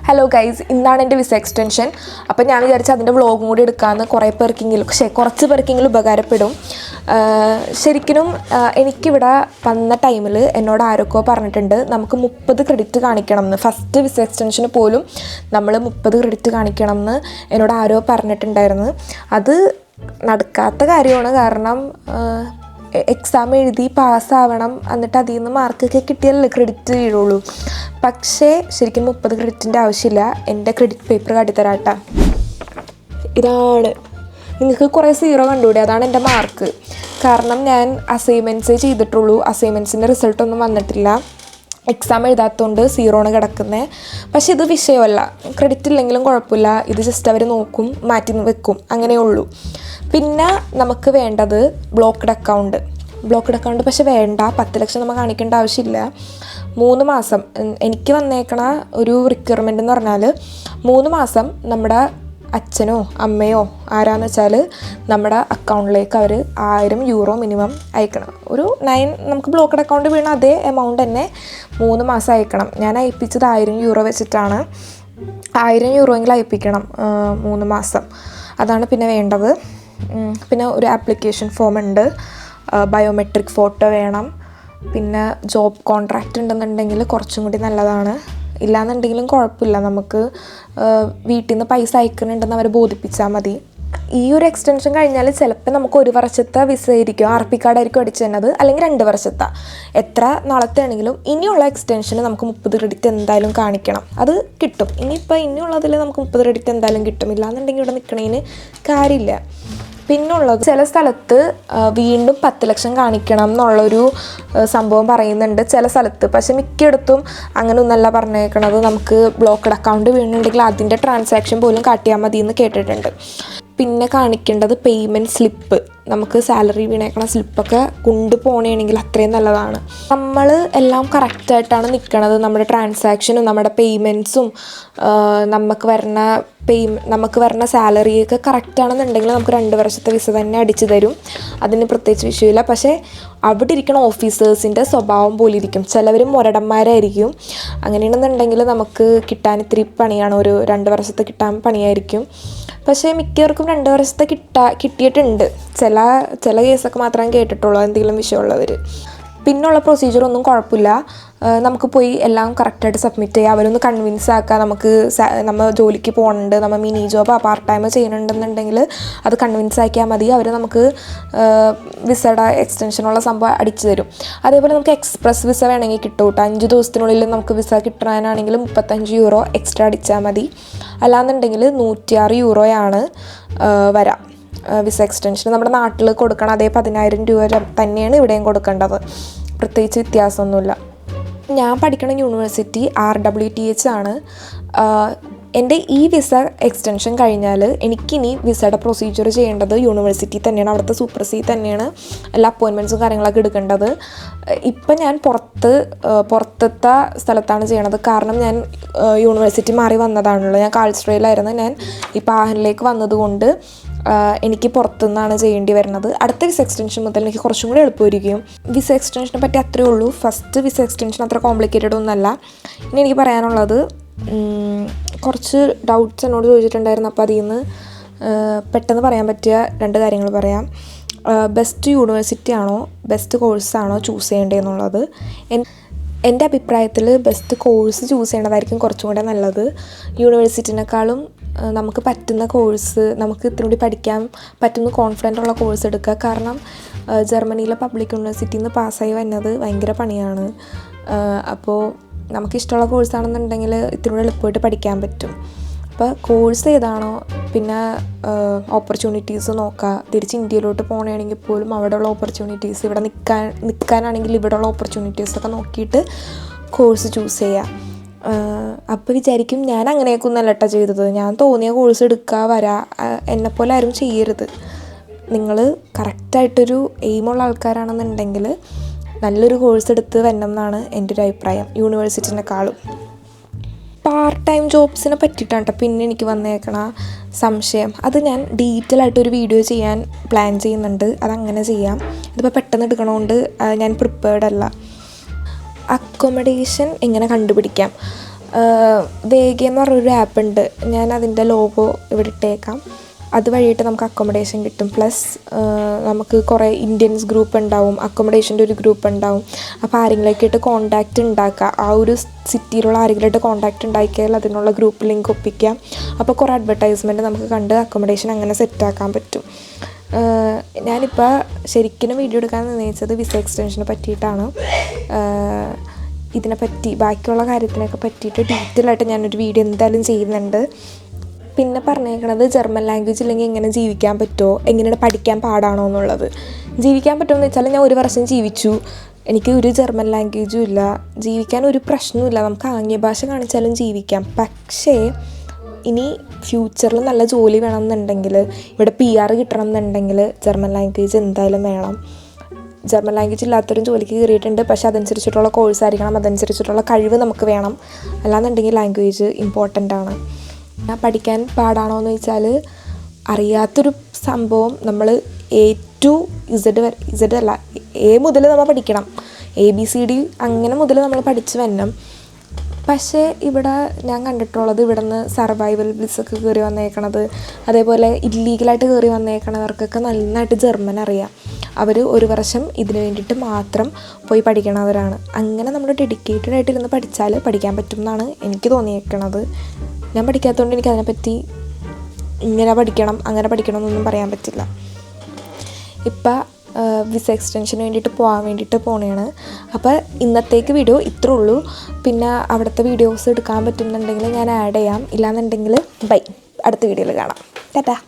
Hello guys, ഇന്നാണ് എൻ്റെ visa extension. അപ്പോൾ ഞാൻ വിചാരിച്ചു അതിൻ്റെ വ്ളോഗും കൂടി എടുക്കാമെന്ന്. കുറച്ച് പേർക്കെങ്കിലും ഉപകാരപ്പെടും. ശരിക്കും എനിക്കിവിടെ വന്ന ടൈമിൽ എന്നോട് ആരൊക്കെ പറഞ്ഞിട്ടുണ്ട് നമുക്ക് 30 ക്രെഡിറ്റ് കാണിക്കണം എന്ന്. ഫസ്റ്റ് വിസ എക്സ്റ്റൻഷന് പോലും നമ്മൾ 30 ക്രെഡിറ്റ് കാണിക്കണം എന്ന് എന്നോട് ആരോ പറഞ്ഞിട്ടുണ്ടായിരുന്നു. അത് നടക്കാത്ത കാര്യമാണ്. കാരണം എക്സാം എഴുതി പാസ്സാവണം, എന്നിട്ട് അതിൽ നിന്ന് മാർക്കൊക്കെ കിട്ടിയാലല്ലേ ക്രെഡിറ്റ് വീഴുള്ളൂ. പക്ഷേ ശരിക്കും 30 ക്രെഡിറ്റിൻ്റെ ആവശ്യമില്ല. എൻ്റെ ക്രെഡിറ്റ് പേപ്പർ കാട്ടിത്തരാട്ടാ. ഇതാണ്, നിങ്ങൾക്ക് കുറേ 0 കണ്ടുകൂടെ, അതാണ് എൻ്റെ മാർക്ക്. കാരണം ഞാൻ അസൈൻമെൻറ്റ്സേ ചെയ്തിട്ടുള്ളൂ. അസൈൻമെൻറ്റ്സിൻ്റെ റിസൾട്ടൊന്നും വന്നിട്ടില്ല. എക്സാം എഴുതാത്തതുകൊണ്ട് 0 കിടക്കുന്നത്. പക്ഷേ ഇത് വിഷയമല്ല, ക്രെഡിറ്റ് ഇല്ലെങ്കിലും കുഴപ്പമില്ല. ഇത് ജസ്റ്റ് അവർ നോക്കും, മാറ്റി വെക്കും, അങ്ങനെയേ ഉള്ളൂ. പിന്നെ നമുക്ക് വേണ്ടത് ബ്ലോക്ക്ഡ് അക്കൗണ്ട് പക്ഷെ വേണ്ട, 10 ലക്ഷം നമ്മൾ കാണിക്കേണ്ട ആവശ്യമില്ല. 3 മാസം എനിക്ക് വന്നേക്കണ ഒരു റിക്വയർമെൻ്റ് എന്ന് പറഞ്ഞാൽ 3 മാസം നമ്മുടെ അച്ഛനോ അമ്മയോ ആരാന്ന് വെച്ചാൽ നമ്മുടെ അക്കൗണ്ടിലേക്ക് അവർ 1000 യൂറോ മിനിമം അയക്കണം. ഒരു 9 നമുക്ക് ബ്ലോക്ക്ഡ് അക്കൗണ്ട് വീണ അതേ എമൗണ്ട് തന്നെ 3 മാസം അയക്കണം. ഞാൻ അയപ്പിച്ചത് 1000 യൂറോ വെച്ചിട്ടാണ്. 1000 യൂറോയെങ്കിലും അയപ്പിക്കണം 3 മാസം. അതാണ് പിന്നെ വേണ്ടത്. പിന്നെ ഒരു ആപ്ലിക്കേഷൻ ഫോം ഉണ്ട്, ബയോമെട്രിക് ഫോട്ടോ വേണം. പിന്നെ ജോബ് കോൺട്രാക്റ്റ് ഉണ്ടെന്നുണ്ടെങ്കിൽ കുറച്ചും കൂടി നല്ലതാണ്. ഇല്ലാന്നുണ്ടെങ്കിലും കുഴപ്പമില്ല, നമുക്ക് വീട്ടിൽ നിന്ന് പൈസ അയക്കുന്നുണ്ടെന്ന് അവർ ബോധിപ്പിച്ചാൽ മതി. ഈ ഒരു എക്സ്റ്റൻഷൻ കഴിഞ്ഞാൽ ചിലപ്പോൾ നമുക്ക് 1 വർഷത്തെ വിസ ആയിരിക്കും, RP കാർഡായിരിക്കും അടിച്ചു തന്നത്, അല്ലെങ്കിൽ 2 വർഷത്തെ. എത്ര നാളത്തെ ആണെങ്കിലും ഇനിയുള്ള എക്സ്റ്റൻഷന് നമുക്ക് 30 ക്രെഡിറ്റ് എന്തായാലും കാണിക്കണം. അത് കിട്ടും. ഇനിയുള്ളതിൽ നമുക്ക് 30 ക്രെഡിറ്റ് എന്തായാലും കിട്ടും. ഇല്ലാന്നുണ്ടെങ്കിൽ ഇവിടെ നിൽക്കണതിന് കാര്യമില്ല. പിന്നുള്ളത് ചില സ്ഥലത്ത് വീണ്ടും 10 ലക്ഷം കാണിക്കണം എന്നുള്ളൊരു സംഭവം പറയുന്നുണ്ട് ചില സ്ഥലത്ത്. പക്ഷെ മിക്കയിടത്തും അങ്ങനെ ഒന്നല്ല പറഞ്ഞേക്കണത്. നമുക്ക് ബ്ലോക്ക്ഡ് അക്കൗണ്ട് വീണുണ്ടെങ്കിൽ അതിൻ്റെ ട്രാൻസാക്ഷൻ പോലും കാട്ടിയാൽ മതി എന്ന് കേട്ടിട്ടുണ്ട്. പിന്നെ കാണിക്കേണ്ടത് പേയ്മെൻറ്റ് സ്ലിപ്പ്. നമുക്ക് സാലറി വീണേക്കണ സ്ലിപ്പൊക്കെ കൊണ്ടുപോകണമെങ്കിൽ അത്രയും നല്ലതാണ്. നമ്മൾ എല്ലാം കറക്റ്റായിട്ടാണ് നിൽക്കണത്. നമ്മുടെ ട്രാൻസാക്ഷനും നമ്മുടെ പേയ്മെൻറ്റ്സും നമുക്ക് വരുന്ന സാലറിയൊക്കെ കറക്റ്റാണെന്നുണ്ടെങ്കിൽ നമുക്ക് 2 വർഷത്തെ വിസ തന്നെ അടിച്ചു തരും. അതിന് പ്രത്യേകിച്ച് വിഷയമില്ല. പക്ഷേ അവിടെ ഇരിക്കുന്ന ഓഫീസേഴ്സിൻ്റെ സ്വഭാവം പോലെ ഇരിക്കും. ചിലവർ മുരടന്മാരായിരിക്കും. അങ്ങനെയാണെന്നുണ്ടെങ്കിൽ നമുക്ക് കിട്ടാൻ ഇത്തിരി പണിയാണ്. ഒരു 2 വർഷത്തെ കിട്ടാൻ പണിയായിരിക്കും. പക്ഷേ മിക്കവർക്കും 2 വർഷത്തെ കിട്ടിയിട്ടുണ്ട്. ചില കേസൊക്കെ മാത്രമേ കേട്ടിട്ടുള്ളൂ, എന്തെങ്കിലും വിഷയമുള്ളവർ. പിന്നുള്ള പ്രൊസീജിയറൊന്നും കുഴപ്പമില്ല. നമുക്ക് പോയി എല്ലാം കറക്റ്റായിട്ട് സബ്മിറ്റ് ചെയ്യുക. അവരൊന്ന് കൺവിൻസ് ആക്കുക. നമ്മൾ ജോലിക്ക് പോകുന്നുണ്ട്, നമ്മൾ മിനി ജോബോ പാർട്ട് ടൈമോ ചെയ്യുന്നുണ്ടെന്നുണ്ടെങ്കിൽ അത് കൺവിൻസ് ആക്കിയാൽ മതി. അവർ നമുക്ക് വിസയുടെ എക്സ്റ്റൻഷനുള്ള സംഭവം അടിച്ചു തരും. അതേപോലെ നമുക്ക് എക്സ്പ്രസ് വിസ വേണമെങ്കിൽ കിട്ടും കേട്ടോ. 5 ദിവസത്തിനുള്ളിൽ നമുക്ക് വിസ കിട്ടാനാണെങ്കിൽ 35 യൂറോ എക്സ്ട്രാ അടിച്ചാൽ മതി. അല്ലാന്നുണ്ടെങ്കിൽ 106 യൂറോയാണ് വരാം വിസ എക്സ്റ്റൻഷൻ. നമ്മുടെ നാട്ടിൽ കൊടുക്കണം അതേ 10,000 രൂപ തന്നെയാണ് ഇവിടെയും കൊടുക്കേണ്ടത്. പ്രത്യേകിച്ച് വ്യത്യാസമൊന്നുമില്ല. ഞാൻ പഠിക്കുന്ന യൂണിവേഴ്സിറ്റി RWTH ആണ്. എൻ്റെ ഈ വിസ എക്സ്റ്റൻഷൻ കഴിഞ്ഞാൽ എനിക്കിനി വിസയുടെ പ്രൊസീജിയർ ചെയ്യേണ്ടത് യൂണിവേഴ്സിറ്റി തന്നെയാണ്. അവിടുത്തെ സൂപ്പർസി തന്നെയാണ് എല്ലാ അപ്പോയിൻമെൻറ്റ്സും കാര്യങ്ങളൊക്കെ എടുക്കേണ്ടത്. ഇപ്പം ഞാൻ പുറത്തത്തെ സ്ഥലത്താണ് ചെയ്യണത്. കാരണം ഞാൻ യൂണിവേഴ്സിറ്റി മാറി വന്നതാണല്ലോ. ഞാൻ കാൾസ്ട്രയിലായിരുന്നു. ഞാൻ ഇപ്പോൾ ആഹനിലേക്ക് വന്നതുകൊണ്ട് എനിക്ക് പുറത്തുനിന്നാണ് ചെയ്യേണ്ടി വരുന്നത്. അടുത്ത വിസ എക്സ്റ്റൻഷൻ മുതൽ എനിക്ക് കുറച്ചും കൂടി എളുപ്പമായിരിക്കും. വിസ എക്സ്റ്റൻഷനെ പറ്റി അത്രയേ ഉള്ളൂ. ഫസ്റ്റ് വിസ എക്സ്റ്റൻഷൻ അത്ര കോംപ്ലിക്കേറ്റഡ് ഒന്നുമല്ല. ഇനി എനിക്ക് പറയാനുള്ളത്, കുറച്ച് ഡൗട്ട്സ് എന്നോട് ചോദിച്ചിട്ടുണ്ടായിരുന്നു. അപ്പോൾ അതിൽ നിന്ന് പെട്ടെന്ന് പറയാൻ പറ്റിയ 2 കാര്യങ്ങൾ പറയാം. ബെസ്റ്റ് യൂണിവേഴ്സിറ്റി ആണോ ബെസ്റ്റ് കോഴ്സാണോ ചൂസ് ചെയ്യേണ്ടതെന്നുള്ളത്. എൻ്റെ അഭിപ്രായത്തിൽ ബെസ്റ്റ് കോഴ്സ് ചൂസ് ചെയ്യേണ്ടതായിരിക്കും കുറച്ചും കൂടെ നല്ലത്. യൂണിവേഴ്സിറ്റിനേക്കാളും നമുക്ക് പറ്റുന്ന കോഴ്സ്, നമുക്ക് ഇത്തിരി കൂടി പഠിക്കാൻ പറ്റുന്ന കോൺഫിഡൻ്റ് ഉള്ള കോഴ്സ് എടുക്കുക. കാരണം ജർമ്മനിയിലെ പബ്ലിക് യൂണിവേഴ്സിറ്റിയിൽ നിന്ന് പാസ്സായി വരുന്നത് ഭയങ്കര പണിയാണ്. അപ്പോൾ നമുക്കിഷ്ടമുള്ള കോഴ്സാണെന്നുണ്ടെങ്കിൽ ഇത്തിരി കൂടെ എളുപ്പമായിട്ട് പഠിക്കാൻ പറ്റും. അപ്പോൾ കോഴ്സ് ഏതാണോ, പിന്നെ ഓപ്പർച്യൂണിറ്റീസ് നോക്കുക. തിരിച്ച് ഇന്ത്യയിലോട്ട് പോകണമെങ്കിൽ പോലും അവിടെയുള്ള ഓപ്പർച്യൂണിറ്റീസ്, ഇവിടെ നിൽക്കാനാണെങ്കിൽ ഇവിടെയുള്ള ഓപ്പർച്യൂണിറ്റീസൊക്കെ നോക്കിയിട്ട് കോഴ്സ് ചൂസ് ചെയ്യുക. അപ്പോൾ വിചാരിക്കും ഞാൻ അങ്ങനെയൊക്കെ ഒന്നല്ല കേട്ടോ ചെയ്തത്, ഞാൻ തോന്നിയ കോഴ്സ് എടുക്കുക വരാ. എന്നെപ്പോലെ ആരും ചെയ്യരുത്. നിങ്ങൾ കറക്റ്റായിട്ടൊരു എയിമുള്ള ആൾക്കാരാണെന്നുണ്ടെങ്കിൽ നല്ലൊരു കോഴ്സ് എടുത്ത് വരണം എന്നാണ് എൻ്റെ ഒരു അഭിപ്രായം, യൂണിവേഴ്സിറ്റിനേക്കാളും. പാർട്ട് ടൈം ജോബ്സിനെ പറ്റിയിട്ടാണ് കേട്ടോ പിന്നെ എനിക്ക് വന്നേക്കണ സംശയം. അത് ഞാൻ ഡീറ്റെയിൽ ആയിട്ടൊരു വീഡിയോ ചെയ്യാൻ പ്ലാൻ ചെയ്യുന്നുണ്ട്. അതങ്ങനെ ചെയ്യാം. ഇതിപ്പോൾ പെട്ടെന്ന് എടുക്കണോണ്ട് ഞാൻ പ്രിപ്പേർഡ് അല്ല. അക്കോമഡേഷൻ എങ്ങനെ കണ്ടുപിടിക്കാം? വേഗ എന്ന് പറഞ്ഞൊരു ആപ്പ് ഉണ്ട്, ഞാൻ അതിൻ്റെ ലോഗോ ഇവിടെ ഇട്ടേക്കാം. അതുവഴിയിട്ട് നമുക്ക് അക്കോമഡേഷൻ കിട്ടും. പ്ലസ് നമുക്ക് കുറേ ഇന്ത്യൻസ് ഗ്രൂപ്പ് ഉണ്ടാവും, അക്കോമഡേഷൻ്റെ ഒരു ഗ്രൂപ്പ് ഉണ്ടാവും. അപ്പോൾ ആരെങ്കിലുമൊക്കെ ആയിട്ട് കോൺടാക്റ്റ് ഉണ്ടാക്കുക, ആ ഒരു സിറ്റിയിലുള്ള ആരെങ്കിലുമായിട്ട് കോൺടാക്റ്റ് ഉണ്ടാക്കിയാൽ അതിനുള്ള ഗ്രൂപ്പ് ലിങ്ക് ഒപ്പിക്കാം. അപ്പോൾ കുറേ അഡ്വർടൈസ്മെൻറ്റ് നമുക്ക് കണ്ട് അക്കോമഡേഷൻ അങ്ങനെ സെറ്റാക്കാൻ പറ്റും. ഞാനിപ്പോൾ ശരിക്കും വീഡിയോ എടുക്കാൻ നിർണ്ണയിച്ചത് വിസ എക്സ്റ്റൻഷനെ പറ്റിയിട്ടാണ്. ഇതിനെപ്പറ്റി ബാക്കിയുള്ള കാര്യത്തിനൊക്കെ പറ്റിയിട്ട് ഡീറ്റെയിൽ ആയിട്ട് ഞാനൊരു വീഡിയോ എന്തായാലും ചെയ്യുന്നുണ്ട്. പിന്നെ പറഞ്ഞേക്കണത് ജർമ്മൻ ലാംഗ്വേജ് ഇല്ലെങ്കിൽ എങ്ങനെ ജീവിക്കാൻ പറ്റുമോ, എങ്ങനെയാണ് പഠിക്കാൻ പാടാണോ എന്നുള്ളത്. ജീവിക്കാൻ പറ്റുമെന്ന് വെച്ചാൽ ഞാൻ 1 വർഷം ജീവിച്ചു, എനിക്ക് ഒരു ജർമ്മൻ ലാംഗ്വേജും ഇല്ല, ജീവിക്കാൻ ഒരു പ്രശ്നവുമില്ല, നമുക്ക് ആംഗ്യ ഭാഷ കാണിച്ചാലും ജീവിക്കാം. പക്ഷേ ഇനി ഫ്യൂച്ചറിൽ നല്ല ജോലി വേണമെന്നുണ്ടെങ്കിൽ, ഇവിടെ PR കിട്ടണം എന്നുണ്ടെങ്കിൽ ജർമ്മൻ ലാംഗ്വേജ് എന്തായാലും വേണം. ജർമ്മൻ ലാംഗ്വേജ് ഇല്ലാത്തൊരു ജോലിക്ക് കയറിയിട്ടുണ്ട്, പക്ഷേ അതനുസരിച്ചിട്ടുള്ള കോഴ്സായിരിക്കണം, അതനുസരിച്ചിട്ടുള്ള കഴിവ് നമുക്ക് വേണം. അല്ലാന്നുണ്ടെങ്കിൽ ലാംഗ്വേജ് ഇമ്പോർട്ടൻ്റ് ആണ്. പഠിക്കാൻ പാടാണോ എന്ന് ചോദിച്ചാൽ അറിയാത്തൊരു സംഭവം നമ്മൾ A to Z അല്ല, A മുതൽ നമ്മൾ പഠിക്കണം, ABCD അങ്ങനെ മുതൽ നമ്മൾ പഠിച്ച് വരണം. പക്ഷേ ഇവിടെ ഞാൻ കണ്ടിട്ടുള്ളത്, ഇവിടെ നിന്ന് സർവൈവൽ വിസൊക്കെ കയറി വന്നേക്കണത്, അതേപോലെ ഇല്ലീഗലായിട്ട് കയറി വന്നേക്കണവർക്കൊക്കെ നന്നായിട്ട് ജർമ്മൻ അറിയാം. അവർ 1 വർഷം ഇതിന് വേണ്ടിയിട്ട് മാത്രം പോയി പഠിക്കണവരാണ്. അങ്ങനെ നമ്മൾ ഡെഡിക്കേറ്റഡ് ആയിട്ടിരുന്ന് പഠിച്ചാൽ പഠിക്കാൻ പറ്റും എന്നാണ് എനിക്ക് തോന്നിയേക്കണത്. ഞാൻ പഠിക്കാത്തതുകൊണ്ട് എനിക്ക് അതിനെപ്പറ്റി ഇങ്ങനെ പഠിക്കണം അങ്ങനെ പഠിക്കണം എന്നൊന്നും പറയാൻ പറ്റില്ല. ഇപ്പം വിസ എക്സ്റ്റൻഷന് വേണ്ടിയിട്ട് പോകാൻ വേണ്ടിയിട്ട് പോണേണ്. അപ്പോൾ ഇന്നത്തേക്ക് വീഡിയോ ഇത്രേ ഉള്ളൂ. പിന്നെ അവിടുത്തെ വീഡിയോസ് എടുക്കാൻ പറ്റുന്നുണ്ടെങ്കിൽ ഞാൻ ആഡ് ചെയ്യാം, ഇല്ലാന്നുണ്ടെങ്കിൽ ബൈ, അടുത്ത വീഡിയോയിൽ കാണാം. ടാറ്റാ.